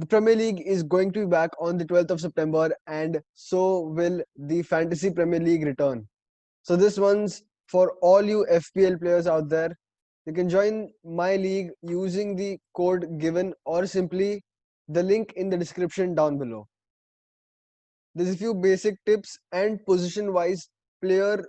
The Premier League is going to be back on the 12th of September, and so will the Fantasy Premier League return. So this one's for all you FPL players out there. You can join my league using the code given or simply the link in the description down below. There's a few basic tips and position-wise player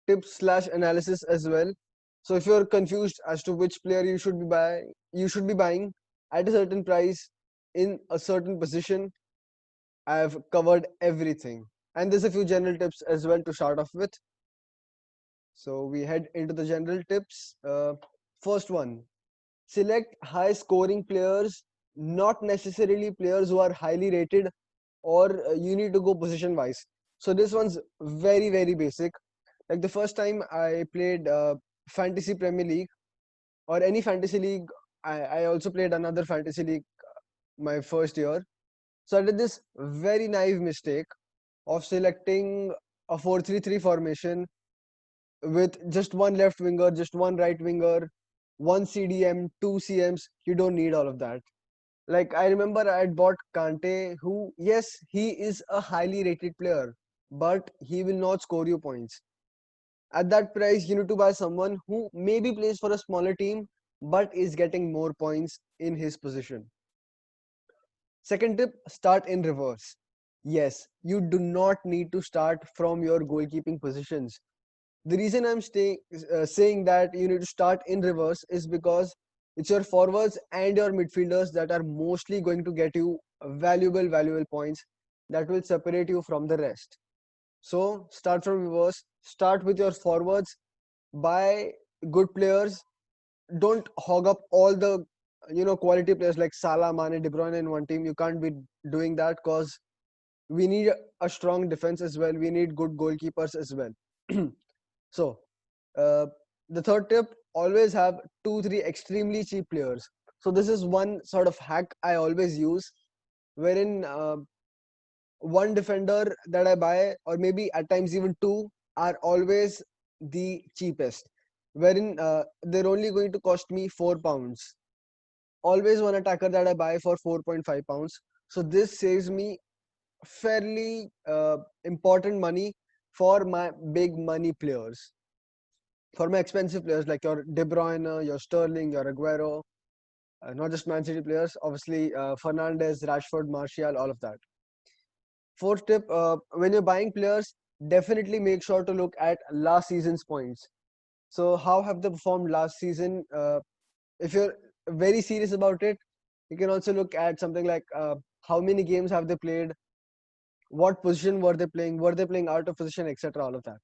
tips slash analysis as well. So if you're confused as to which player you should be buying at a certain price in a certain position, I've covered everything. And there's a few general tips as well to start off with. So we head into the general tips. First one, select high scoring players, not necessarily players who are highly rated, or you need to go position wise. So this one's very, very basic. Like the first time I played Fantasy Premier League or any fantasy league, I also played another fantasy league my first year. So I did this very naive mistake of selecting a 4-3-3 formation with just one left winger, just one right winger, one CDM, two CMs. You don't need all of that. Like I remember I had bought Kante, who, yes, he is a highly rated player, but he will not score you points. At that price, you need to buy someone who maybe plays for a smaller team, but is getting more points in his position. Second tip, start in reverse. Yes, you do not need to start from your goalkeeping positions. The reason I'm saying that you need to start in reverse is because it's your forwards and your midfielders that are mostly going to get you valuable points that will separate you from the rest. So start from reverse, start with your forwards, buy good players, don't hog up all the quality players like Salah, Mane, De Bruyne in one team. You can't be doing that because we need a strong defense as well. We need good goalkeepers as well. So, the third tip, always have 2-3 extremely cheap players. So this is one sort of hack I always use, wherein one defender that I buy, or maybe at times even two, are always the cheapest, wherein they're only going to cost me £4. Always one attacker that I buy for £4.5. So this saves me fairly important money for my big money players. For my expensive players like your De Bruyne, your Sterling, your Aguero, not just Man City players, obviously Fernandes, Rashford, Martial, all of that. Fourth tip, when you're buying players, definitely make sure to look at last season's points. So how have they performed last season? If you're very serious about it, you can also look at something like how many games have they played, what position were they playing out of position, etc. All of that.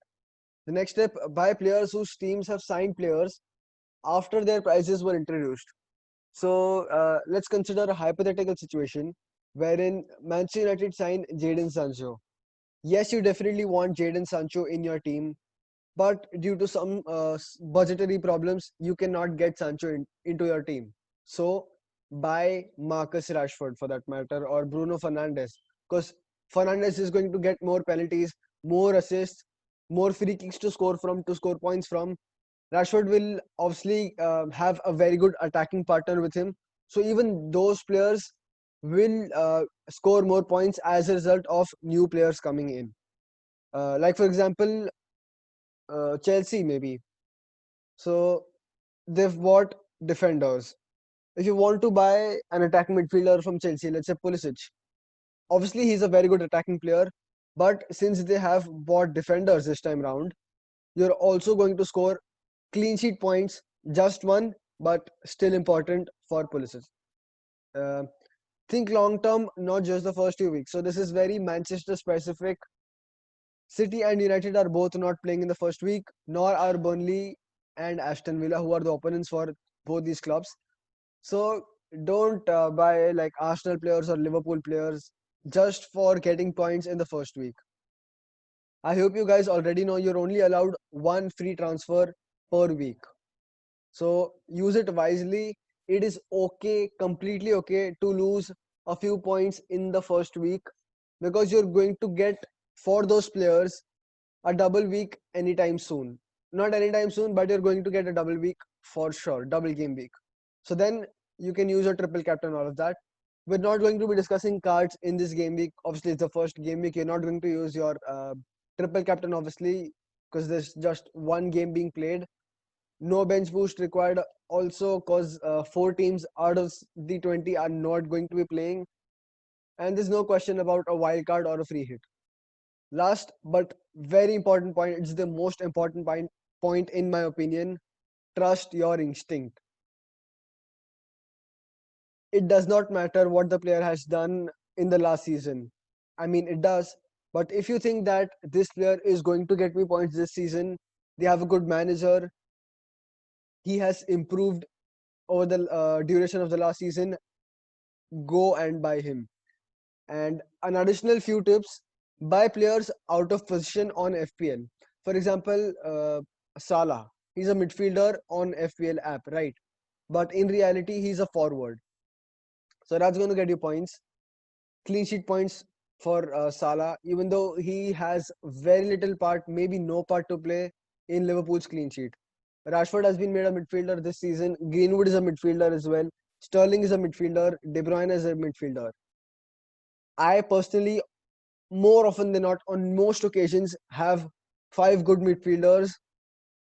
The next step, buy players whose teams have signed players after their prices were introduced. So let's consider a hypothetical situation wherein Manchester United signed Jadon Sancho. Yes, you definitely want Jadon Sancho in your team, but due to some budgetary problems, you cannot get Sancho into your team. So buy Marcus Rashford for that matter, or Bruno Fernandes, because Fernandes is going to get more penalties, more assists, more free kicks to score points from. Rashford will obviously have a very good attacking partner with him. So even those players will score more points as a result of new players coming in. Like for example, Chelsea maybe. So they've bought defenders. If you want to buy an attacking midfielder from Chelsea, let's say Pulisic, obviously he's a very good attacking player, but since they have bought defenders this time round, you're also going to score clean sheet points, just one, but still important for Pulisic. Uh, think long term, not just the first few weeks. So this is very Manchester specific. City and United are both not playing in the first week, nor are Burnley and Aston Villa, who are the opponents for both these clubs. So don't buy like Arsenal players or Liverpool players just for getting points in the first week. I hope you guys already know you're only allowed one free transfer per week. So use it wisely. It is okay, completely okay to lose a few points in the first week because you're going to get for those players a double week anytime soon. Not anytime soon, but you're going to get a double week for sure, double game week. So then you can use your triple captain, all of that. we're not going to be discussing cards in this game week. Obviously, it's the first game week. You're not going to use your triple captain, obviously, because there's just one game being played. No bench boost required also because 4 teams out of the 20 are not going to be playing. And there's no question about a wild card or a free hit. Last but very important point, it's the most important point in my opinion. Trust your instinct. It does not matter what the player has done in the last season. I mean, it does. But if you think that this player is going to get me points this season, they have a good manager, he has improved over the duration of the last season, go and buy him. And an additional few tips, buy players out of position on FPL. For example, Salah. He's a midfielder on FPL app, right? But in reality, he's a forward. So that's going to get you points. Clean sheet points for Salah, even though he has very little part, maybe no part to play in Liverpool's clean sheet. Rashford has been made a midfielder this season. Greenwood is a midfielder as well. Sterling is a midfielder. De Bruyne is a midfielder. I personally, more often than not, on most occasions, have 5 good midfielders,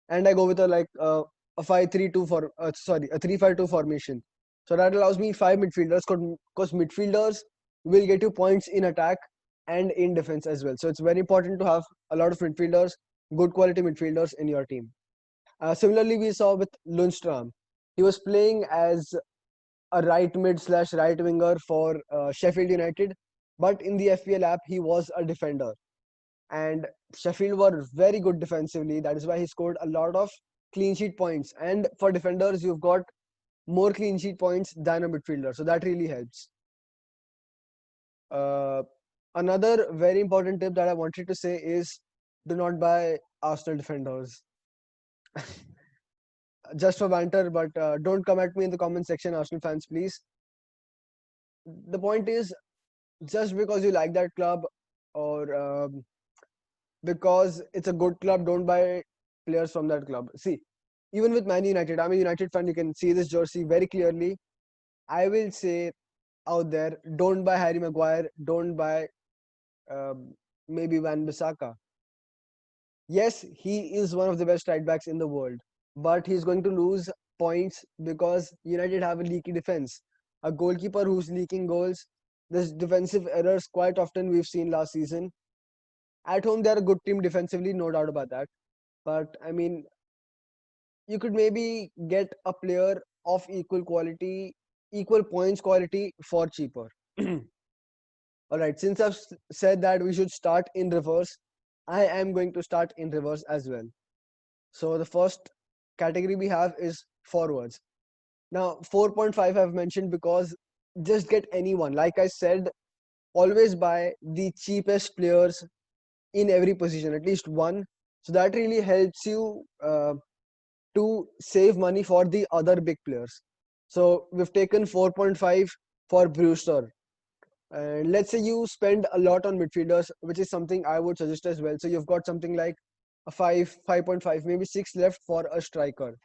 and I go with a 5-3-2 a 3-5-2 formation. So that allows me 5 midfielders because midfielders will get you points in attack and in defense as well. So it's very important to have a lot of midfielders, good quality midfielders in your team. Similarly, we saw with Lundstram. He was playing as a right mid / right winger for Sheffield United, but in the FPL app, he was a defender. And Sheffield were very good defensively. That is why he scored a lot of clean sheet points. And for defenders, you've got more clean sheet points than a midfielder. So that really helps. Another very important tip that I wanted to say is do not buy Arsenal defenders. Just for banter, but don't come at me in the comment section, Arsenal fans, please. The point is, just because you like that club or because it's a good club, don't buy players from that club. See, even with Man United, I'm a United fan, you can see this jersey very clearly. I will say out there, don't buy Harry Maguire, don't buy maybe Van Bissaka. Yes, he is one of the best right backs in the world, but he's going to lose points because United have a leaky defense. A goalkeeper who's leaking goals, there's defensive errors quite often we've seen last season. At home, they're a good team defensively, no doubt about that. But I mean, you could maybe get a player of equal quality, equal points quality for cheaper. All right, since I've said that we should start in reverse, I am going to start in reverse as well. So the first category we have is forwards. Now, 4.5 I've mentioned because just get anyone. Like I said, always buy the cheapest players in every position, at least one. So that really helps you to save money for the other big players. So we've taken 4.5 for Brewster. And let's say you spend a lot on midfielders, which is something I would suggest as well. So you've got something like a 5.5, maybe 6 left for a striker.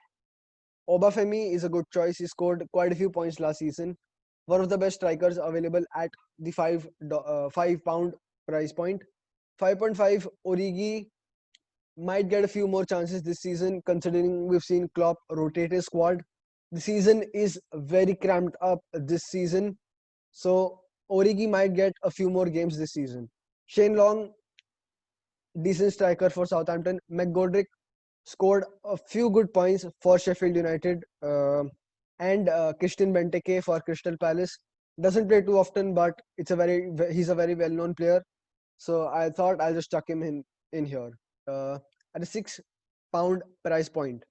Obafemi is a good choice. He scored quite a few points last season. One of the best strikers available at the £5 price point. 5.5 Origi might get a few more chances this season, considering we've seen Klopp rotate his squad. The season is very cramped up this season, so Origi might get a few more games this season. Shane Long, decent striker for Southampton. McGoldrick scored a few good points for Sheffield United, and Christian Benteke for Crystal Palace. Doesn't play too often, but he's a very well-known player. So I thought I'll just chuck him in here. At a £6 price point.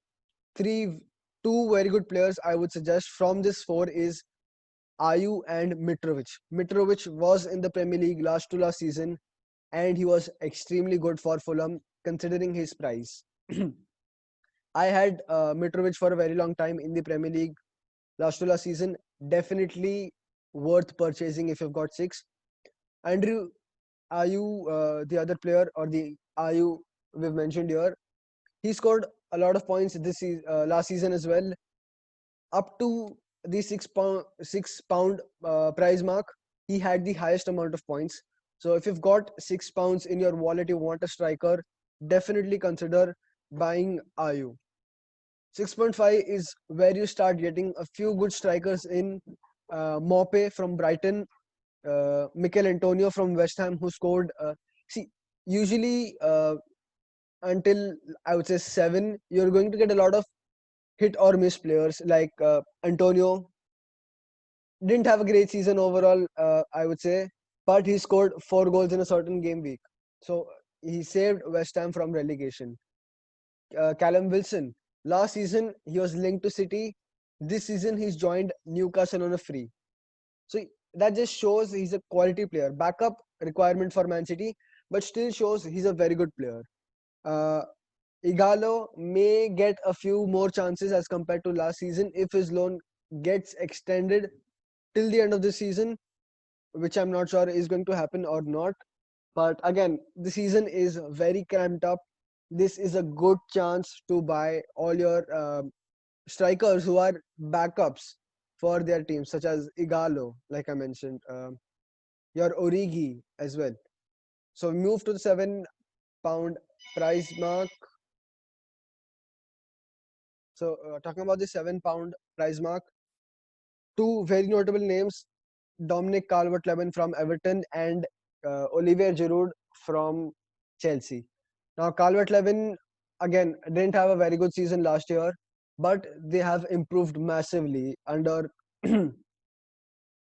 Two very good players I would suggest from this 4 is Ayew and Mitrovic. Mitrovic was in the Premier League last season, and he was extremely good for Fulham considering his price. I had Mitrovic for a very long time in the Premier League last season. Definitely worth purchasing if you've got 6. Andrew Ayew, the other player, or the Ayew we've mentioned here, he scored a lot of points last season as well. Up to the £6 prize mark, he had the highest amount of points. So if you've got £6 in your wallet, you want a striker, definitely consider buying Ayu. 6.5 is where you start getting a few good strikers in Mope from Brighton, Mikel Antonio from West Ham, who scored. See, usually until I would say 7, you're going to get a lot of hit or miss players like Antonio. Didn't have a great season overall, I would say, but he scored 4 goals in a certain game week. So he saved West Ham from relegation. Callum Wilson, last season he was linked to City. This season he's joined Newcastle on a free. So that just shows he's a quality player. Backup requirement for Man City, but still shows he's a very good player. Uh, Igalo may get a few more chances as compared to last season if his loan gets extended till the end of the season, which I'm not sure is going to happen or not. But again, the season is very cramped up. This is a good chance to buy all your strikers who are backups for their teams, such as Igalo, like I mentioned, your Origi as well. So move to the £7 price mark. So talking about the £7 price mark, two very notable names: Dominic Calvert-Lewin from Everton and Olivier Giroud from Chelsea. Now, Calvert-Lewin again didn't have a very good season last year, but they have improved massively under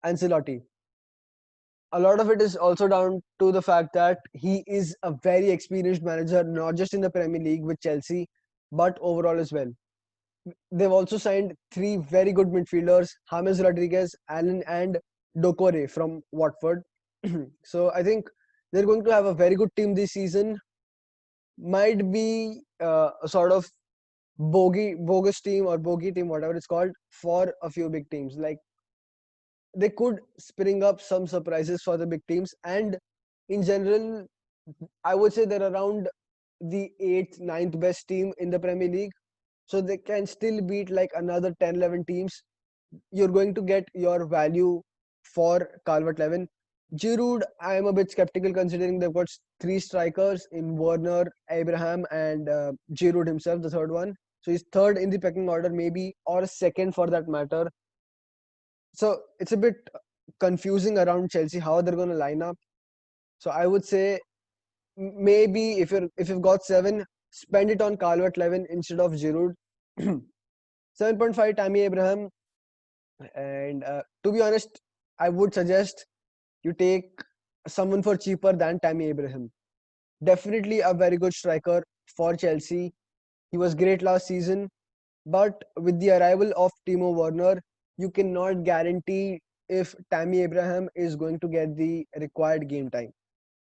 Ancelotti. A lot of it is also down to the fact that he is a very experienced manager, not just in the Premier League with Chelsea, but overall as well. They've also signed 3 very good midfielders: James Rodriguez, Allen, and Dokore from Watford. So I think they're going to have a very good team this season. Might be a sort of bogus team or bogey team, whatever it's called, for a few big teams. Like they could spring up some surprises for the big teams, and in general, I would say they're around the 8th, 9th best team in the Premier League. So they can still beat like another 10, 11 teams. You're going to get your value for Calvert-Lewin. Giroud, I am a bit skeptical considering they've got 3 strikers in Werner, Abraham, and Giroud himself, the third one. So he's third in the pecking order, maybe, or second for that matter. So it's a bit confusing around Chelsea how they're going to line up. So I would say maybe if you've got 7, spend it on Calvert-Lewin instead of Giroud. 7.5 Tammy Abraham, and to be honest, I would suggest you take someone for cheaper than Tammy Abraham. Definitely a very good striker for Chelsea. He was great last season, but with the arrival of Timo Werner, you cannot guarantee if Tammy Abraham is going to get the required game time.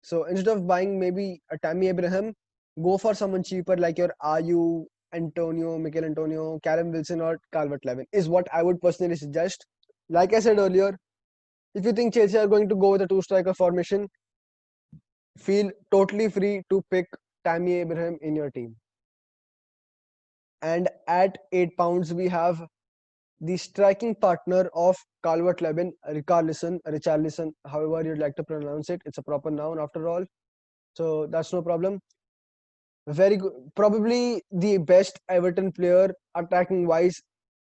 So instead of buying maybe a Tammy Abraham, go for someone cheaper like your Ayu, Antonio, Mikel Antonio, Callum Wilson, or Calvert-Lewin is what I would personally suggest. Like I said earlier, if you think Chelsea are going to go with a 2 striker formation, feel totally free to pick Tammy Abraham in your team. And at £8, we have the striking partner of Calvert-Lewin, Richarlison, however you'd like to pronounce it. It's a proper noun after all, so that's no problem. Very good, probably the best Everton player attacking wise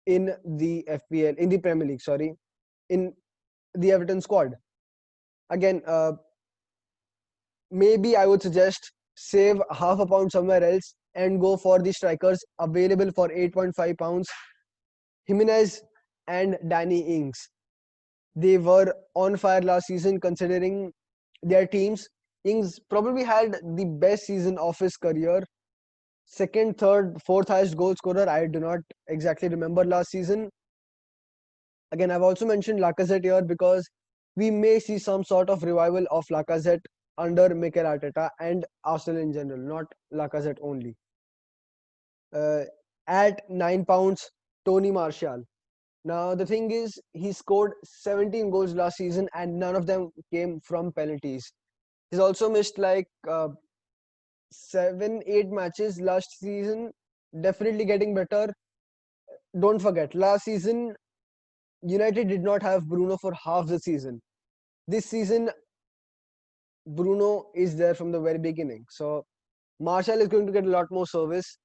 in the FPL, in the Premier League, sorry, in the Everton squad. Again, maybe I would suggest save half a pound somewhere else and go for the strikers available for £8.5, Jimenez and Danny Ings. They were on fire last season considering their teams. Ings probably had the best season of his career. Second, third, fourth highest goal scorer. I do not exactly remember last season. Again, I've also mentioned Lacazette here because we may see some sort of revival of Lacazette under Mikel Arteta and Arsenal in general, not Lacazette only. At £9, Tony Martial. Now, the thing is, he scored 17 goals last season and none of them came from penalties. He's also missed like 7, 8 matches last season. Definitely getting better. Don't forget, last season United did not have Bruno for half the season. This season, Bruno is there from the very beginning. So Martial is going to get a lot more service.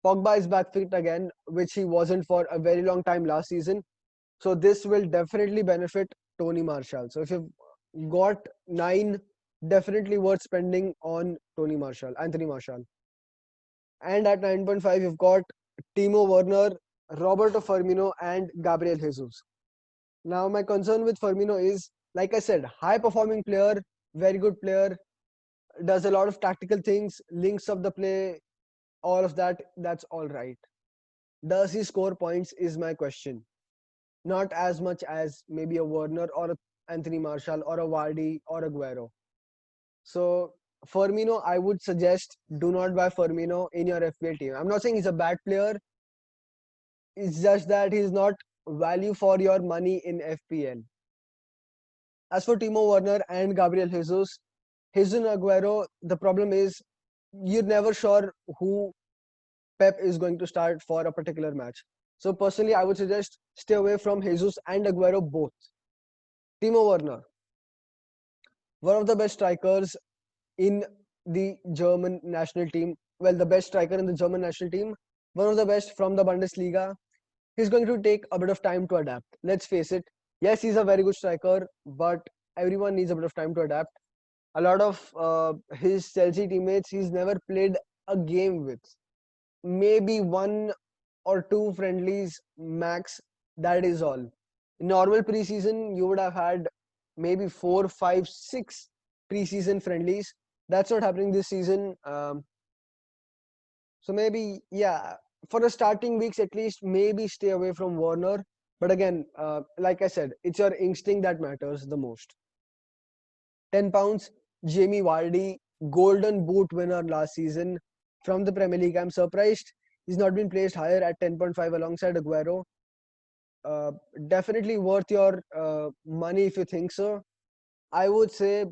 Pogba is back fit again, which he wasn't for a very long time last season. So this will definitely benefit Tony Martial. So if you've got 9, definitely worth spending on Anthony Martial. And at 9.5, you've got Timo Werner, Roberto Firmino, and Gabriel Jesus. Now, my concern with Firmino is, like I said, high performing player, very good player, does a lot of tactical things, links up the play, all of that. That's all right. Does he score points? Is my question. Not as much as maybe a Werner or a Anthony Martial or a Vardy or a Aguero. So Firmino, I would suggest do not buy Firmino in your FPL team. I'm not saying he's a bad player. It's just that he's not value for your money in FPL. As for Timo Werner and Gabriel Jesus and Aguero, the problem is you're never sure who Pep is going to start for a particular match. So personally, I would suggest stay away from Jesus and Aguero both. Timo Werner, one of the best strikers in the German national team. Well, the best striker in the German national team, one of the best from the Bundesliga. He's going to take a bit of time to adapt. Let's face it. Yes, he's a very good striker, but everyone needs a bit of time to adapt. A lot of his Chelsea teammates, he's never played a game with. Maybe 1 or 2 friendlies max. That is all. In normal preseason, you would have had maybe 4, 5, 6 preseason friendlies. That's not happening this season. So maybe, yeah, for the starting weeks at least, maybe stay away from Werner. But again, like I said, it's your instinct that matters the most. £10, Jamie Vardy, Golden Boot winner last season from the Premier League. I'm surprised he's not been placed higher at 10.5 alongside Aguero. Definitely worth your money if you think so. I would say,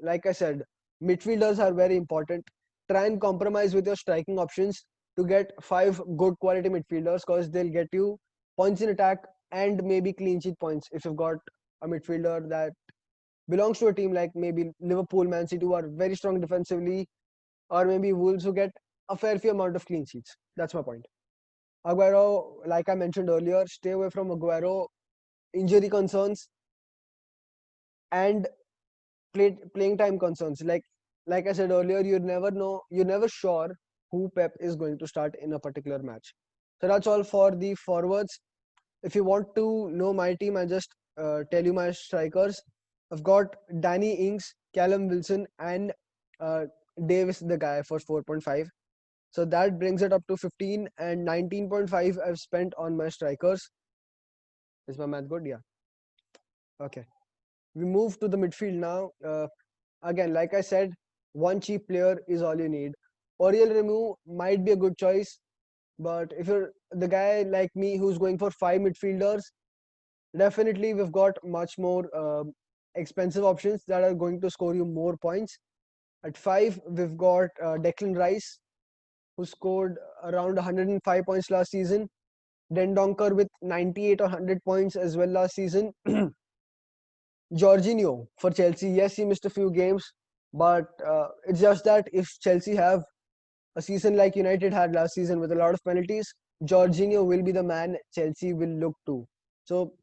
like I said, midfielders are very important. Try and compromise with your striking options to get 5 good quality midfielders because they'll get you points in attack and maybe clean sheet points if you've got a midfielder that belongs to a team like maybe Liverpool, Man City, who are very strong defensively, or maybe Wolves who get a fair few amount of clean sheets. That's my point. Aguero, like I mentioned earlier, stay away from Aguero. Injury concerns and playing time concerns. Like I said earlier, you never know, you're never sure who Pep is going to start in a particular match. So that's all for the forwards. If you want to know my team, I just tell you my strikers. I've got Danny Ings, Callum Wilson, and Davis the guy for 4.5. So that brings it up to 15, and 19.5 I've spent on my strikers. Is my math good? Yeah. Okay. We move to the midfield now. Again, like I said, one cheap player is all you need. Oriel Remu might be a good choice, but if you're the guy like me who's going for 5 midfielders, definitely we've got much more expensive options that are going to score you more points. At 5, we've got Declan Rice, who scored around 105 points last season. Dendonker with 98 or 100 points as well last season. Jorginho for Chelsea. Yes, he missed a few games, but it's just that if Chelsea have a season like United had last season with a lot of penalties, Jorginho will be the man Chelsea will look to. So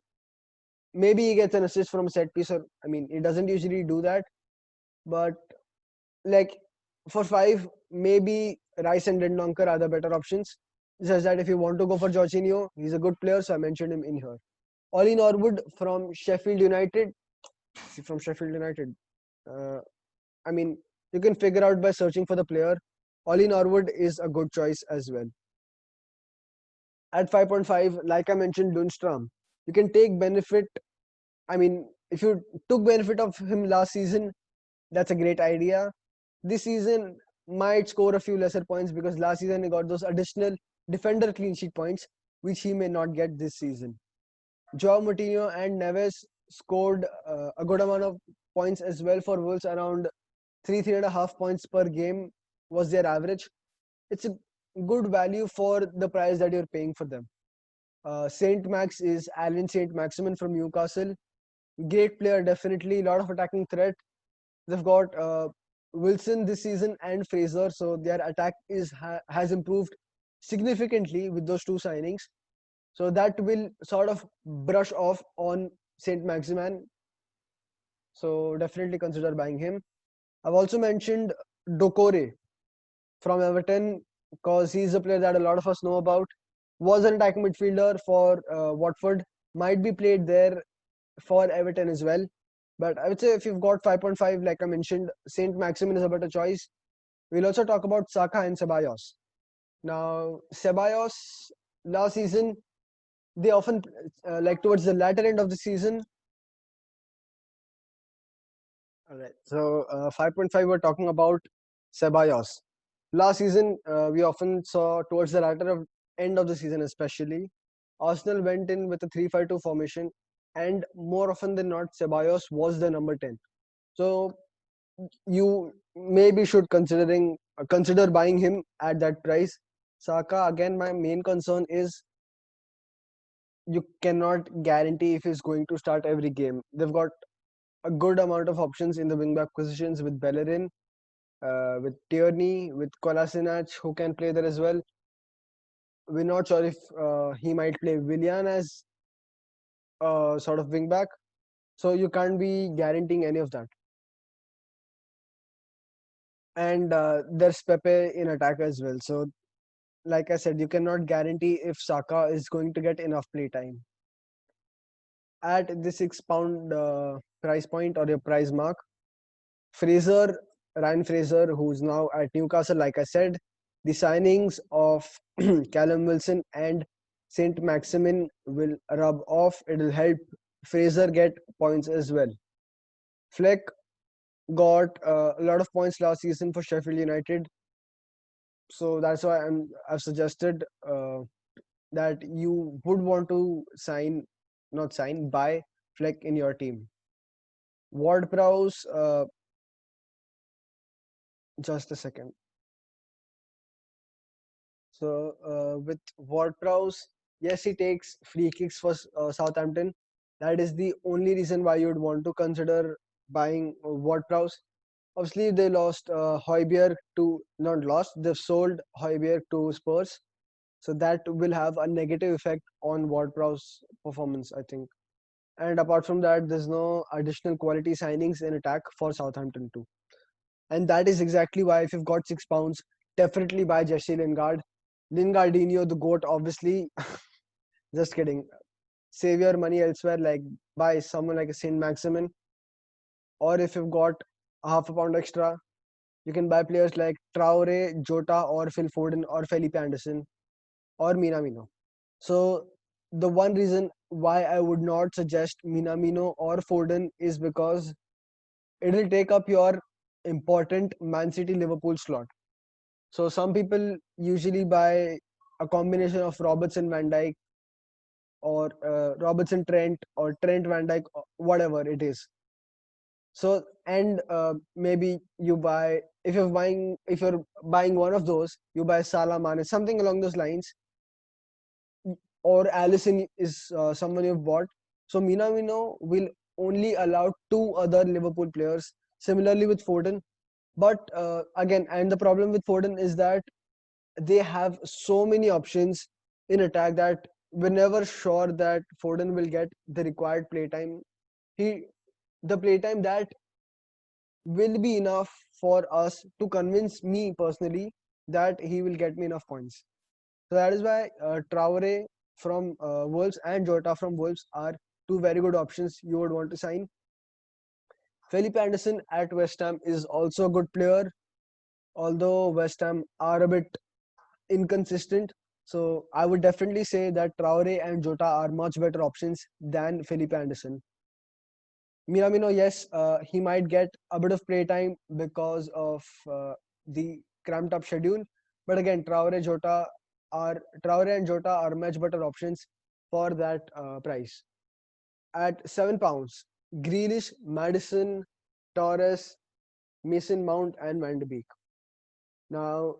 maybe he gets an assist from a set piece, or I mean, he doesn't usually do that. But like for 5, maybe Rice and Dendonker are the better options. Just that if you want to go for Jorginho, he's a good player, so I mentioned him in here. Ollie Norwood from Sheffield United. From Sheffield United. I mean, you can figure out by searching for the player. Ollie Norwood is a good choice as well. At 5.5, like I mentioned, Lundstram. You can take benefit. I mean, if you took benefit of him last season, that's a great idea. This season might score a few lesser points because last season he got those additional defender clean sheet points, which he may not get this season. Joao Moutinho and Neves scored a good amount of points as well for Wolves. Around 3.5 points per game was their average. It's a good value for the price that you're paying for them. Saint Max is Alan Saint Maximin from Newcastle. Great player, definitely. Lot of attacking threat. They've got Wilson this season and Fraser, so their attack has improved significantly with those two signings. So that will sort of brush off on Saint Maximin. So definitely consider buying him. I've also mentioned Dokore from Everton because he's a player that a lot of us know about. Was an attacking midfielder for Watford. Might be played there for Everton as well. But I would say if you've got 5.5, like I mentioned, Saint Maximin is a better choice. We'll also talk about Saka and Ceballos. Now, Ceballos last season, they often like towards the latter end of the season. All right. So 5.5, we're talking about Ceballos. Last season, we often saw towards the latter end of the season, especially, Arsenal went in with a 3-5-2 formation, and more often than not, Ceballos was the number 10. So you maybe should consider buying him at that price. Saka, again, my main concern is you cannot guarantee if he's going to start every game. They've got a good amount of options in the wingback positions with Bellerin, with Tierney, with Kolasinac, who can play there as well. We're not sure if he might play Willian as sort of wingback, so you can't be guaranteeing any of that. And there's Pepe in attack as well. So, like I said, you cannot guarantee if Saka is going to get enough play time. At the £6 price point or your price mark, Ryan Fraser, who's now at Newcastle, like I said, the signings of Callum Wilson and Saint Maximin will rub off. It will help Fraser get points as well. Fleck got a lot of points last season for Sheffield United, so that's why I've suggested that you would want to buy Fleck in your team. Ward-Prowse, just a second. So with Ward-Prowse, yes, he takes free kicks for Southampton. That is the only reason why you would want to consider buying Ward-Prowse. Obviously, they lost Højbjerg to not lost. They've sold Højbjerg to Spurs, so that will have a negative effect on Ward-Prowse's performance, I think. And apart from that, there's no additional quality signings in attack for Southampton too. And that is exactly why if you've got £6, definitely buy Jesse Lingard. Lingardinho, the GOAT, obviously. Just kidding. Save your money elsewhere, like buy someone like a Saint Maximin. Or if you've got £0.5 extra, you can buy players like Traore, Jota, or Phil Foden, or Felipe Anderson, or Minamino. So the one reason why I would not suggest Minamino or Foden is because it will take up your important Man City Liverpool slot. So some people usually buy a combination of Robertson Van Dijk or Robertson Trent or Trent Van Dijk, whatever it is. So and maybe you buy if you're buying one of those, you buy Salah, Mane, something along those lines. Or Allison is someone you've bought. So Minamino will only allow 2 other Liverpool players. Similarly with Foden, but again, and the problem with Foden is that they have so many options in attack that we're never sure that Foden will get the required playtime. The playtime that will be enough for us to convince me personally that he will get me enough points. So that is why Traore from Wolves and Jota from Wolves are two very good options you would want to sign. Felipe Anderson at West Ham is also a good player, although West Ham are a bit inconsistent. So I would definitely say that Traore and Jota are much better options than Felipe Anderson. Minamino, yes, he might get a bit of playtime because of the cramped up schedule. But again, Traore and Jota are much better options for that price. At £7, Grealish, Maddison, Torres, Mason Mount, and Van de Beek. Now,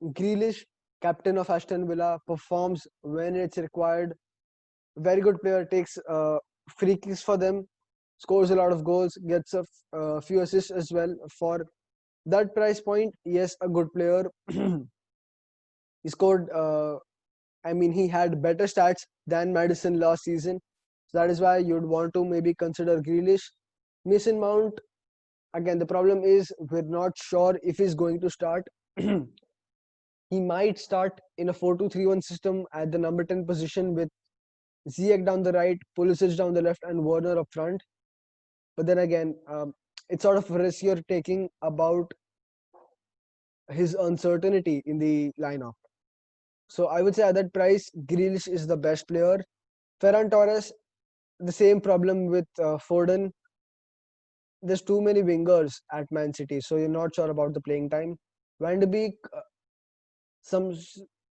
Grealish, captain of Aston Villa, performs when it's required. Very good player, takes free kicks for them, scores a lot of goals, gets a few assists as well. For that price point, yes, a good player. He scored. I mean, he had better stats than Madison last season. So that is why you'd want to maybe consider Grealish. Mason Mount, again, the problem is we're not sure if he's going to start. He might start in a 4-2-3-1 system at the number 10 position with Ziyech down the right, Pulisic down the left, and Werner up front. But then again, it's sort of a risk you're taking about his uncertainty in the lineup. So I would say at that price, Grealish is the best player. Ferran Torres, the same problem with Foden. There's too many wingers at Man City, so you're not sure about the playing time. Van de Beek, some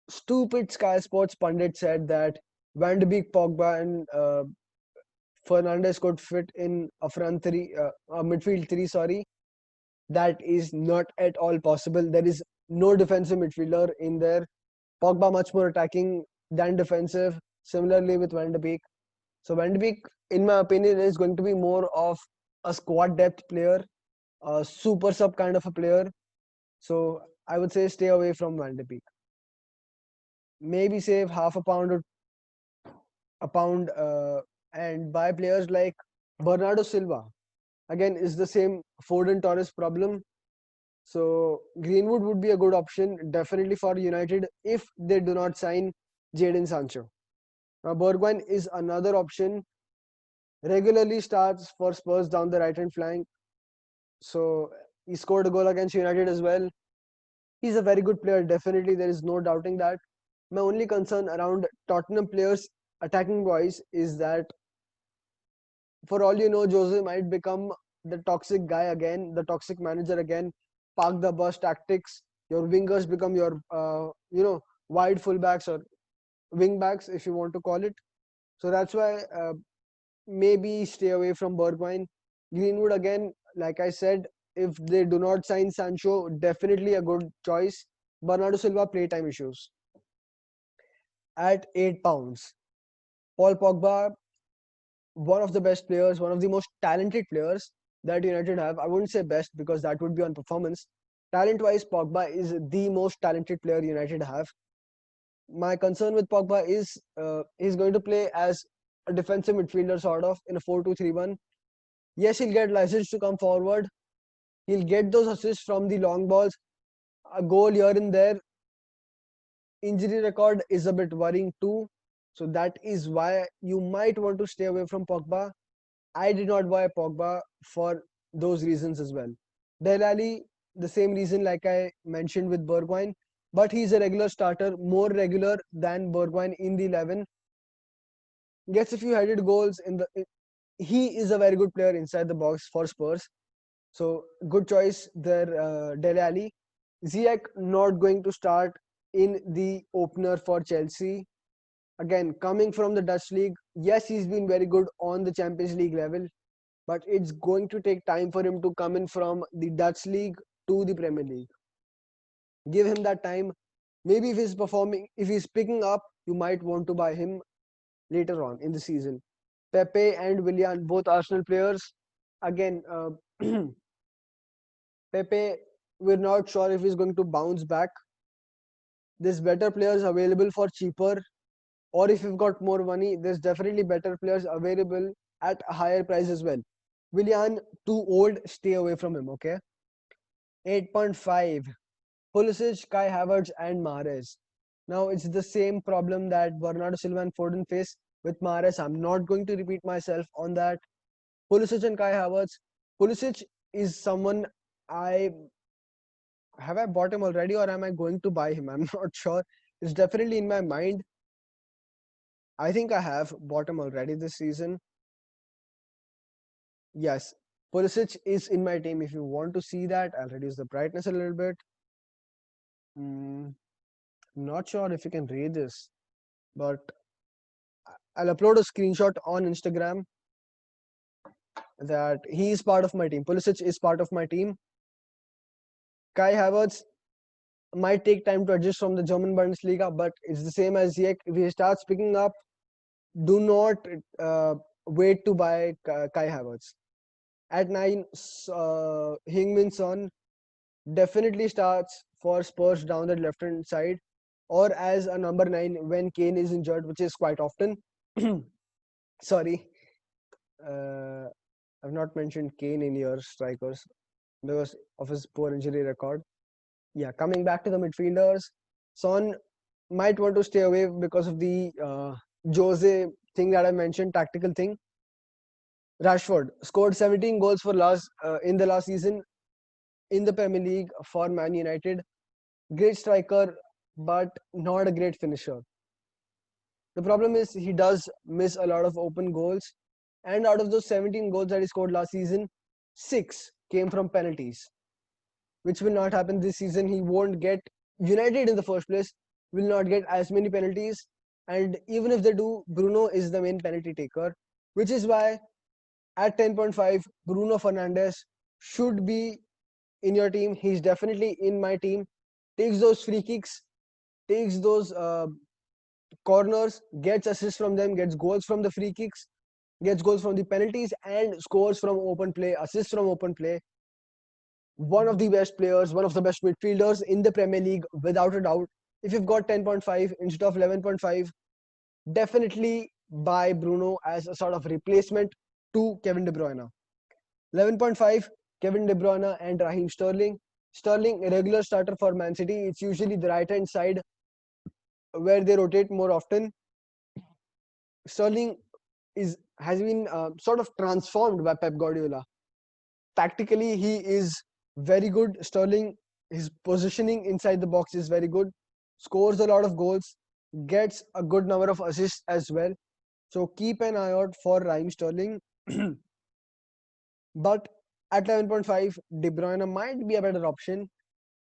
stupid Sky Sports pundit said that Van de Beek, Pogba, and Fernandes could fit in a front three, a midfield three. Sorry, that is not at all possible. There is no defensive midfielder in there. Pogba much more attacking than defensive. Similarly with Van de Beek. So Van de Beek, in my opinion, is going to be more of a squad depth player, a super sub kind of a player. So I would say stay away from Van de Beek. Maybe save half a pound or a pound and buy players like Bernardo Silva. Again, is the same Foden Torres problem. So Greenwood would be a good option, definitely for United if they do not sign Jadon Sancho. Now Bergwijn is another option. Regularly starts for Spurs down the right hand flank. So he scored a goal against United as well. He's a very good player, definitely. There is no doubting that. My only concern around Tottenham players attacking wise is that for all you know, Jose might become the toxic guy again, the toxic manager again. Park the bus tactics. Your wingers become your, wide fullbacks or wing backs, if you want to call it. So that's why maybe stay away from Bergwijn. Greenwood again, like I said, if they do not sign Sancho, definitely a good choice. Bernardo Silva playtime issues. At £8, Paul Pogba, one of the best players, one of the most talented players that United have. I wouldn't say best because that would be on performance. Talent-wise, Pogba is the most talented player United have. My concern with Pogba is he's going to play as a defensive midfielder sort of in a 4-2-3-1. Yes, he'll get license to come forward. He'll get those assists from the long balls. A goal here and there. Injury record is a bit worrying too. So that is why you might want to stay away from Pogba. I did not buy Pogba for those reasons as well. Dele Alli, the same reason like I mentioned with Bergwijn, but he's a regular starter, more regular than Bergwijn in the 11. Gets a few headed goals in the. He is a very good player inside the box for Spurs. So good choice there, Dele Alli. Ziyech not going to start in the opener for Chelsea. Again, coming from the Dutch league, yes, he's been very good on the Champions League level, but it's going to take time for him to come in from the Dutch league to the Premier League. Give him that time. Maybe if he's performing, if he's picking up, you might want to buy him later on in the season. Pepe and Willian, both Arsenal players. Again, Pepe, we're not sure if he's going to bounce back. There's better players available for cheaper, or if you've got more money, there's definitely better players available at a higher price as well. Willian, too old, stay away from him, okay? 8.5. Pulisic, Kai Havertz, and Mahrez. Now, it's the same problem that Bernardo Silva and Foden face with Mahrez. I'm not going to repeat myself on that. Pulisic and Kai Havertz. Pulisic is someone I bought him already, or am I going to buy him? I'm not sure. It's definitely in my mind. I think I have bought him already this season. Yes, Pulisic is in my team. If you want to see that, I'll reduce the brightness a little bit. Not sure if you can read this, but I'll upload a screenshot on Instagram that he is part of my team. Pulisic is part of my team. Kai Havertz might take time to adjust from the German Bundesliga, but it's the same as Ziyech. If he starts picking up, do not wait to buy Kai Havertz. At 9, Heung-min Son definitely starts for Spurs down the left-hand side, or as a number 9 when Kane is injured, which is quite often. Sorry, uh, I've not mentioned Kane in your strikers because of his poor injury record. Yeah, coming back to the midfielders, Son might want to stay away because of the Jose thing that I mentioned, tactical thing. Rashford scored 17 goals for in the last season in the Premier League for Man United. Great striker, but not a great finisher. The problem is he does miss a lot of open goals, and out of those 17 goals that he scored last season, 6 came from penalties, which will not happen this season. He won't get United in the first place, will not get as many penalties, and even if they do, Bruno is the main penalty taker, which is why at 10.5, Bruno Fernandes should be in your team. He's definitely in my team. Takes those free kicks, takes those corners, gets assists from them, gets goals from the free kicks, gets goals from the penalties, and scores from open play, assists from open play. One of the best players, one of the best midfielders in the Premier League, without a doubt. If you've got 10.5 instead of 11.5, definitely buy Bruno as a sort of replacement to Kevin De Bruyne. 11.5, Kevin De Bruyne and Raheem Sterling. Sterling, a regular starter for Man City. It's usually the right-hand side where they rotate more often. Sterling has been sort of transformed by Pep Guardiola. Tactically, he is very good. Sterling, his positioning inside the box is very good. Scores a lot of goals, gets a good number of assists as well. So keep an eye out for Raheem Sterling. But at 11.5, De Bruyne might be a better option.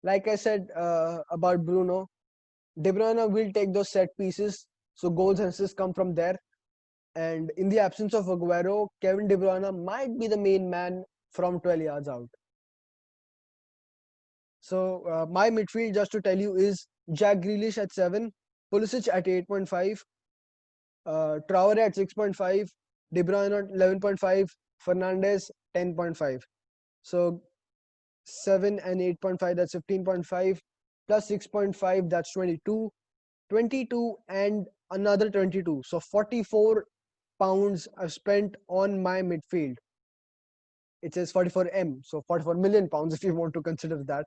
Like I said about Bruno, De Bruyne will take those set pieces, so goals and assists come from there. And in the absence of Aguero, Kevin De Bruyne might be the main man from 12 yards out. So my midfield, just to tell you, is Jack Grealish at 7, Pulisic at 8.5, Traore at 6.5, De Bruyne at 11.5, Fernandes 10.5. So 7 and 8.5, that's 15.5, plus 6.5, that's 22, 22 and another 22. So 44 pounds I've spent on my midfield. It says 44M, so 44 million pounds if you want to consider that.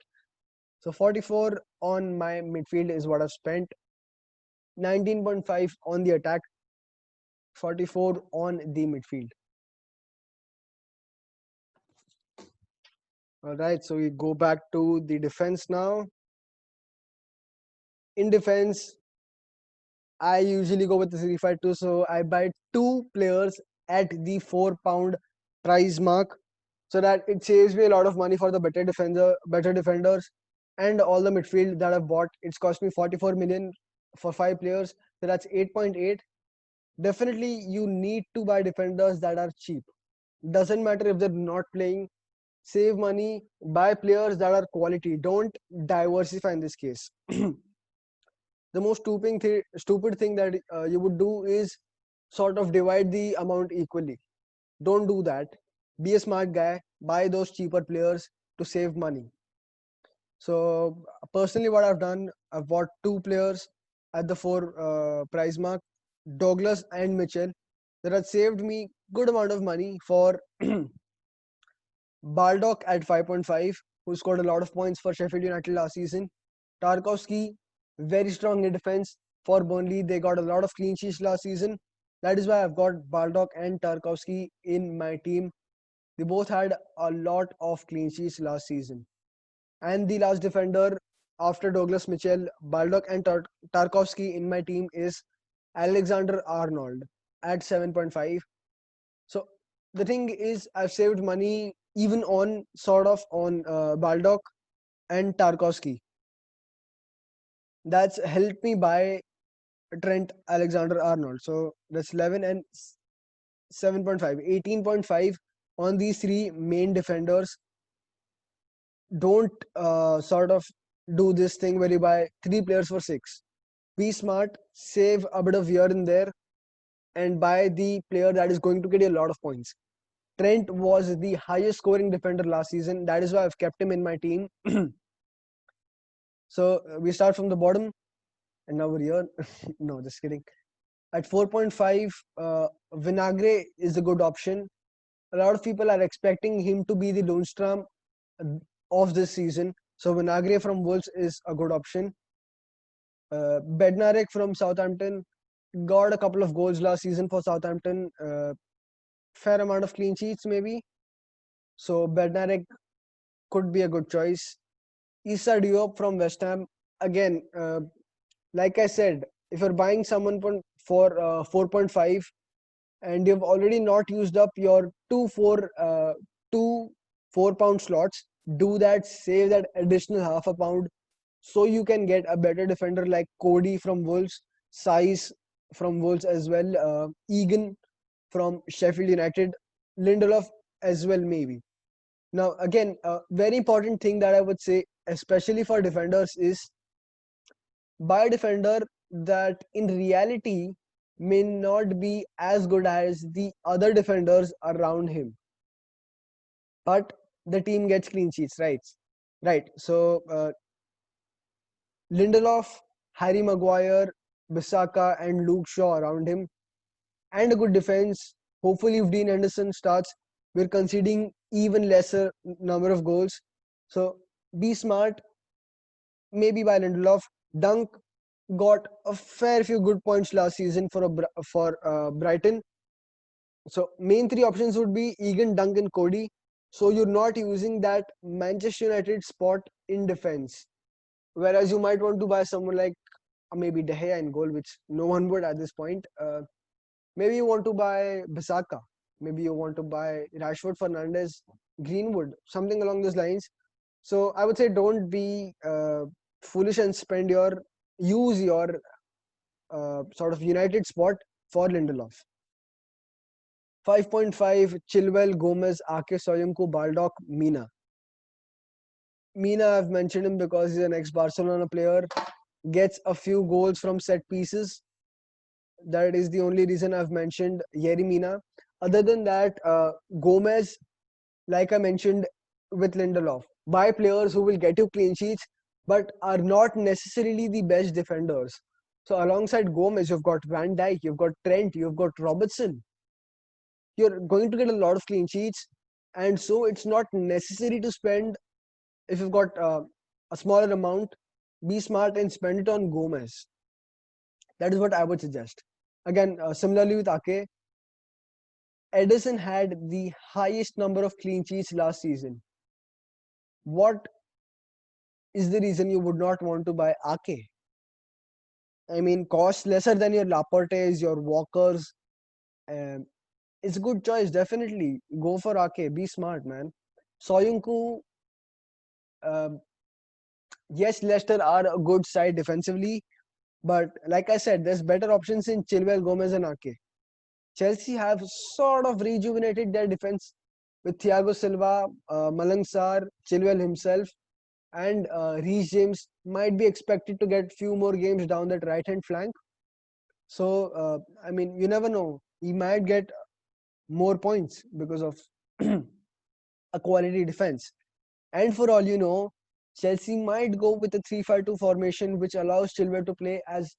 So 44 on my midfield is what I've spent. 19.5 on the attack, 44 on the midfield. All right, so we go back to the defense now. In defense, I usually go with the 3-5-2, so I buy 2 players at the £4 price mark, so that it saves me a lot of money for the better defenders, and all the midfield that I've bought. It's cost me 44 million for 5 players, so that's 8.8. Definitely, you need to buy defenders that are cheap. Doesn't matter if they're not playing. Save money, buy players that are quality. Don't diversify in this case. The most stupid thing that you would do is sort of divide the amount equally. Don't do that. Be a smart guy. Buy those cheaper players to save money. So personally, what I've done, I've bought 2 players at the 4 price mark, Douglas and Mitchell. That has saved me good amount of money for Baldock at 5.5, who scored a lot of points for Sheffield United last season. Tarkowski, very strong in defense for Burnley. They got a lot of clean sheets last season. That is why I've got Baldock and Tarkowski in my team. They both had a lot of clean sheets last season. And the last defender after Douglas Mitchell, Baldock and Tarkowski in my team is Alexander Arnold at 7.5. So the thing is, I've saved money even on Baldock and Tarkowski. That's helped me buy Trent Alexander-Arnold. So that's 11 and 7.5, 18.5 on these 3 main defenders. Don't sort of do this thing where you buy 3 players for 6. Be smart, save a bit of here and there. and buy the player that is going to get you a lot of points. Trent was the highest scoring defender last season. That is why I've kept him in my team. So we start from the bottom, and now we're here. No, just kidding. At 4.5, Vinagre is a good option. A lot of people are expecting him to be the Lundstram of this season. So Vinagre from Wolves is a good option. Bednarek from Southampton got a couple of goals last season for Southampton. Fair amount of clean sheets maybe. So Bednarek could be a good choice. Issa Diop from West Ham. Again, like I said, if you're buying someone for 4.5 and you've already not used up your two 4-pound slots, do that, save that additional half a pound so you can get a better defender like Cody from Wolves, Saiz from Wolves as well, Egan from Sheffield United, Lindelof as well maybe. Now again, a very important thing that I would say, especially for defenders, is buy a defender that in reality may not be as good as the other defenders around him, but the team gets clean sheets, right? So Lindelof, Harry Maguire, Bissaka and Luke Shaw around him, and a good defense. Hopefully if Dean Henderson starts, we're conceding even lesser number of goals. So be smart, maybe by Lindelof. Dunk got a fair few good points last season for Brighton. So main three options would be Egan, Dunk and Cody. So you're not using that Manchester United spot in defense. Whereas you might want to buy someone like maybe De Gea in goal, which no one would at this point. Maybe you want to buy Bissaka. Maybe you want to buy Rashford, Fernandes, Greenwood, something along those lines. So I would say don't be foolish and use your sort of United spot for Lindelof. 5.5, Chilwell, Gomez, Ake, Soyuncu, Baldock, Mina. Mina, I've mentioned him because he's an ex-Barcelona player, gets a few goals from set pieces. That is the only reason I've mentioned Yerry Mina. Other than that, Gomez, like I mentioned with Lindelof, buy players who will get you clean sheets but are not necessarily the best defenders. So alongside Gomez, you've got Van Dijk, you've got Trent, you've got Robertson. You're going to get a lot of clean sheets, and so it's not necessary to spend. If you've got a smaller amount, be smart and spend it on Gomez. That is what I would suggest. Again, similarly with Ake, Edison had the highest number of clean sheets last season. What is the reason you would not want to buy Ake? I mean, cost lesser than your Laportes, your Walkers. It's a good choice, definitely. Go for Ake. Be smart, man. Soyuncu, yes, Leicester are a good side defensively, but like I said, there's better options in Chilwell, Gomez and Ake. Chelsea have sort of rejuvenated their defense with Thiago Silva, Malang Sarr, Chilwell himself, and Reece James might be expected to get few more games down that right-hand flank. So, I mean, you never know. He might get more points because of a quality defense. And for all you know, Chelsea might go with a 3-5-2 formation, which allows Chilwell to play as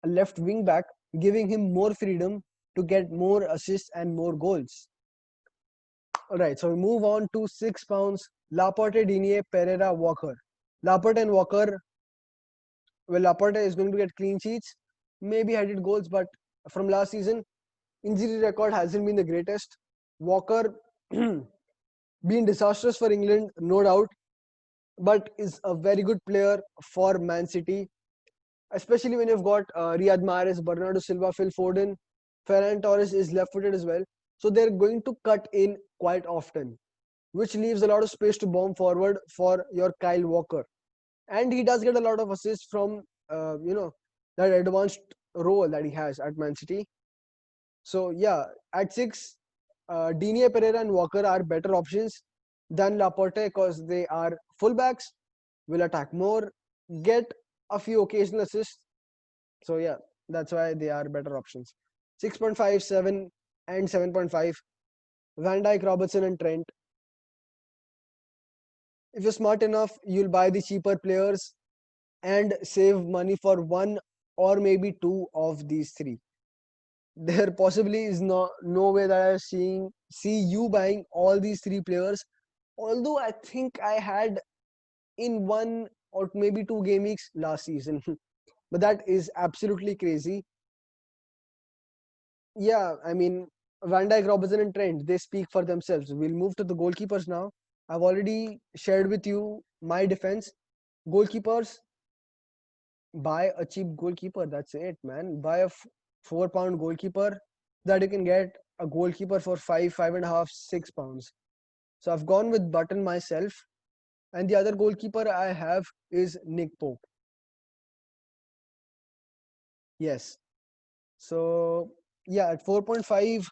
a left wing back, giving him more freedom to get more assists and more goals. Alright, so we move on to £6. Laporte, Digne, Pereira, Walker. Laporte and Walker, well, Laporte is going to get clean sheets, maybe headed goals, but from last season, injury record hasn't been the greatest. Walker, been disastrous for England, no doubt, but is a very good player for Man City, especially when you've got Riyad Mahrez, Bernardo Silva, Phil Foden. Ferran Torres is left-footed as well. So they're going to cut in quite often, which leaves a lot of space to bomb forward for your Kyle Walker. And he does get a lot of assists from, that advanced role that he has at Man City. So yeah, at 6, Digne, Pereira and Walker are better options than Laporte because they are fullbacks, will attack more, get a few occasional assists. So yeah, that's why they are better options. 6.5, 7, and 7.5. Van Dijk, Robertson, and Trent. If you're smart enough, you'll buy the cheaper players and save money for one or maybe two of these three. There possibly is no way that I see you buying all these three players. Although I think I had in one or maybe two game weeks last season. But that is absolutely crazy. Yeah, I mean, Van Dijk, Robertson, and Trent, they speak for themselves. We'll move to the goalkeepers now. I've already shared with you my defense. Goalkeepers, buy a cheap goalkeeper. That's it, man. Buy a £4 goalkeeper that you can get a goalkeeper for five and a half, £6. So I've gone with Button myself. And the other goalkeeper I have is Nick Pope. Yes. So yeah, at 4.5,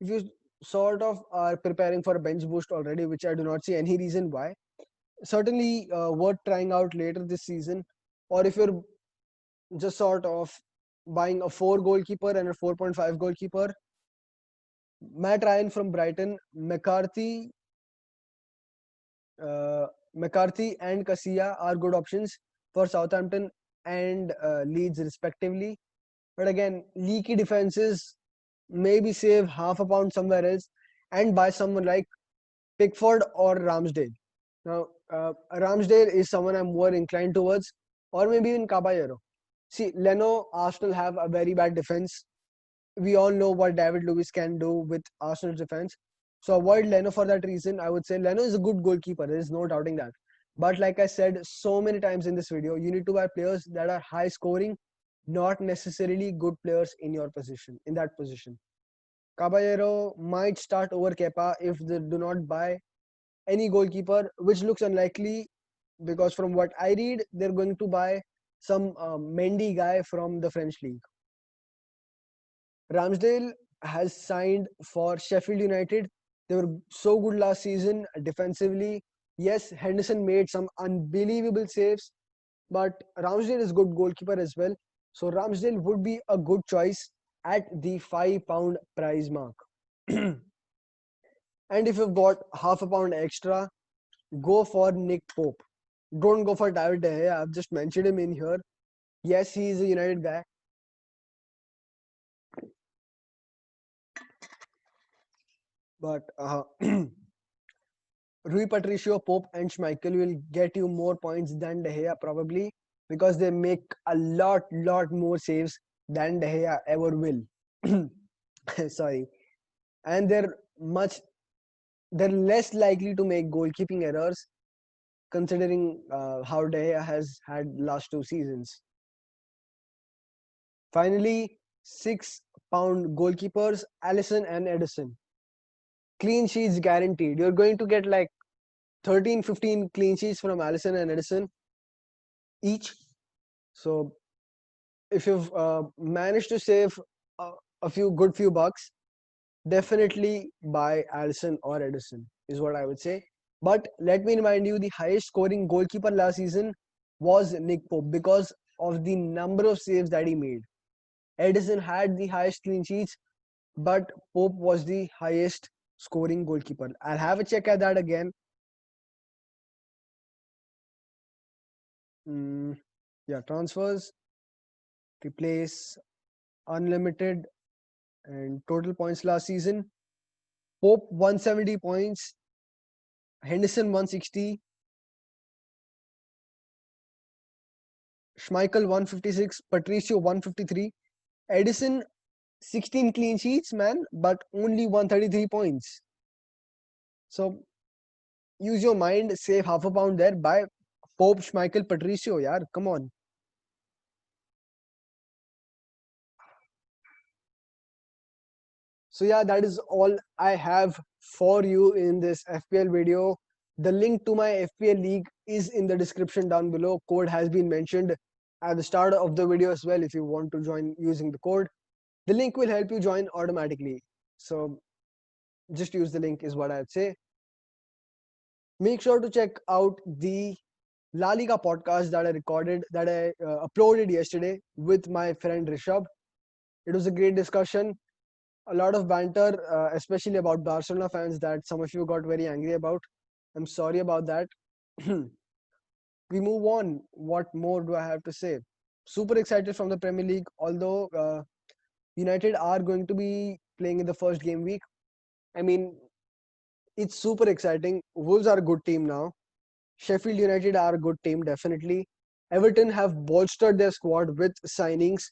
if you sort of are preparing for a bench boost already, which I do not see any reason why, certainly worth trying out later this season. Or if you're just sort of buying a 4 goalkeeper and a 4.5 goalkeeper, Matt Ryan from Brighton, McCarthy and Casilla are good options for Southampton and Leeds respectively. But again, leaky defenses, maybe save half a pound somewhere else and buy someone like Pickford or Ramsdale. Now, Ramsdale is someone I'm more inclined towards, or maybe even Caballero. See, Leno, Arsenal have a very bad defense. We all know what David Luiz can do with Arsenal's defense. So avoid Leno for that reason. I would say Leno is a good goalkeeper. There is no doubting that. But like I said so many times in this video, you need to buy players that are high scoring, not necessarily good players in your position, in that position. Caballero might start over Kepa if they do not buy any goalkeeper, which looks unlikely because from what I read, they're going to buy some Mendy guy from the French league. Ramsdale has signed for Sheffield United. They were so good last season defensively. Yes, Henderson made some unbelievable saves, but Ramsdale is good goalkeeper as well. So Ramsdale would be a good choice at the £5 price mark. And if you've got half a pound extra, go for Nick Pope. Don't go for David De Gea. I've just mentioned him in here. Yes, he is a United guy. But Rui Patricio, Pope, and Schmeichel will get you more points than De Gea probably because they make a lot more saves than De Gea ever will. Sorry. And they're less likely to make goalkeeping errors considering how De Gea has had last 2 seasons. Finally, £6 goalkeepers, Alisson and Edison. Clean sheets guaranteed. You're going to get like 13-15 clean sheets from Alisson and Edison each. So if you've managed to save a few bucks, definitely buy Alisson or Edison is what I would say. But let me remind you, the highest scoring goalkeeper last season was Nick Pope because of the number of saves that he made. Edison had the highest clean sheets, but Pope was the highest scoring goalkeeper. I'll have a check at that again. Yeah, transfers, replace, unlimited, and total points last season. Pope 170 points, Henderson 160, Schmeichel 156, Patricio 153, Edison 16 clean sheets, man, but only 133 points. So use your mind, save half a pound there, buy Pope, Schmeichel, Patricio, yaar, come on. So yeah, that is all I have for you in this FPL video. The link to my FPL league is in the description down below. Code has been mentioned at the start of the video as well if you want to join using the code. The link will help you join automatically. So just use the link is what I'd say. Make sure to check out the La Liga podcast that I uploaded yesterday with my friend Rishabh. It was a great discussion. A lot of banter, especially about Barcelona fans, that some of you got very angry about. I'm sorry about that. We move on. What more do I have to say? Super excited from the Premier League, although United are going to be playing in the first game week. I mean, it's super exciting. Wolves are a good team now. Sheffield United are a good team, definitely. Everton have bolstered their squad with signings.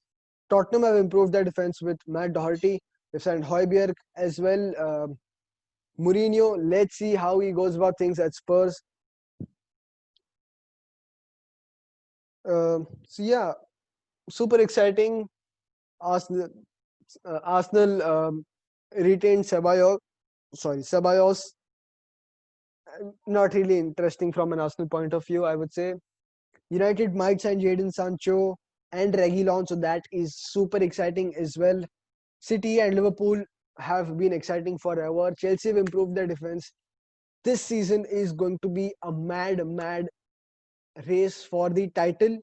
Tottenham have improved their defense with Matt Doherty. They've signed Højbjerg as well. Mourinho, let's see how he goes about things at Spurs. So yeah, super exciting. Arsenal, Arsenal retained Ceballos. Not really interesting from an Arsenal point of view, I would say. United might sign Jadon Sancho and Reguilon, so that is super exciting as well. City and Liverpool have been exciting forever. Chelsea have improved their defense. This season is going to be a mad race for the title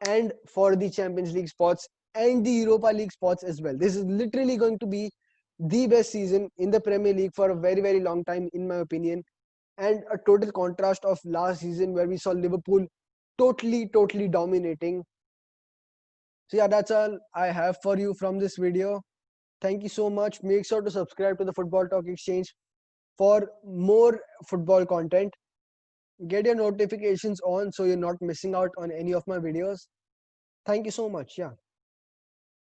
and for the Champions League spots and the Europa League spots as well. This is literally going to be the best season in the Premier League for a very long time, in my opinion, and a total contrast of last season where we saw Liverpool totally dominating. So yeah, that's all I have for you from this video. Thank you so much. Make sure to subscribe to the Football Talk Exchange for more football content. Get your notifications on so you're not missing out on any of my videos. Thank you so much. Yeah.